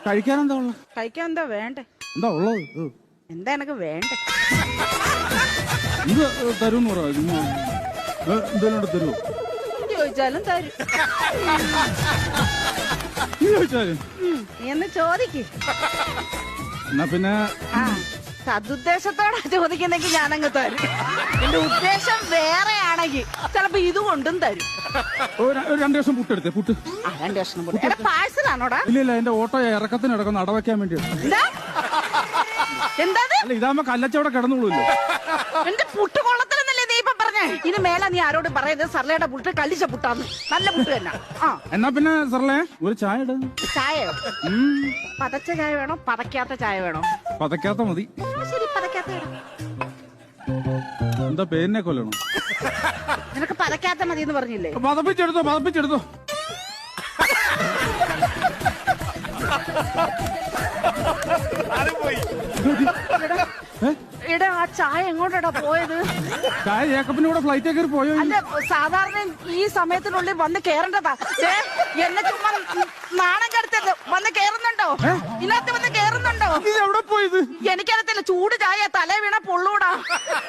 കഴിക്കാൻ എന്താ ഉള്ളത്? കഴിക്കാൻ എന്താ വേണ്ടേ? എന്താ ഉള്ളത്? എന്താ എനക്ക് വേണ്ടേ? ഇത് തരുമെന്ന് പറയാ. എന്തെങ്കിലും തരുമോ? ചോദിച്ചാലും തരും. ചോദിച്ചാലും നീ എന്ന് ചോദിക്ക്. എന്നാ പിന്നെ സതുദ്ദേശത്തോടെ ചോദിക്കുന്നെങ്കിൽ ഞാനങ്ങ് തരും. എന്റെ ഉദ്ദേശം വേറെ ആണെങ്കിൽ ചിലപ്പോ ഇത് കൊണ്ടും തരും. ഒരു 2 ദിവസം പുട്ടെടുത്തേ. പുട്ട് 2 കഷ്ണം പുട്ട്. പാഴ്സലാണോടാ? ഇല്ല എന്റെ ഓട്ടോ ഇറക്കത്തിന് കിടക്കുന്ന അടവയ്ക്കാൻ വേണ്ടിയാണ്. എന്താ അല്ല ഇതാകുമ്പോ കല്ലച്ചവിടെ കിടന്നുള്ളൂല്ലോ. എന്റെ പുട്ട് കൊള്ളത്തിലെന്നല്ലേ നീ ഇപ്പൊ പറഞ്ഞേ? ഇനി മേല നീ ആരോട് പറയുന്നത് സർലയുടെ പുട്ട് കല്ലിച്ച പുട്ടാന്ന്. നല്ല പുട്ട് തന്നെ. എന്നാ പിന്നെ സർലേ ഒരു ചായ ഇട. ചായയോ? പതച്ച ചായ വേണോ പതക്കാത്ത ചായ വേണോ? പതക്കാത്ത മതി. ശരി, പതക്കാത്ത. എന്താ പേരിനെ കൊല്ലണം? നിനക്ക് പതക്കാത്ത മതി എന്ന് പറഞ്ഞില്ലേ? പതപ്പിച്ചെടുത്തോ. എടാ ആ ചായ എങ്ങോട്ടാ പോയത്? ചായ ജേക്കബിന്റെ കൂടെ ഫ്ലൈറ്റ് കയറി പോയോ? അല്ല, സാധാരണ ഈ സമയത്തിനുള്ളിൽ വന്ന് കേറേണ്ടതാ. എന്നെ ചുമ്മാ നാണം കെടുത്തത്. വന്ന് കേറുന്നുണ്ടോ? ഇതിനകത്ത് വന്ന് കേറുന്നുണ്ടോ? എവിടെ പോയത്? എനിക്കറിയത്തില്ല. ചൂട് ചായ തല വീണ പൊള്ളൂടാ.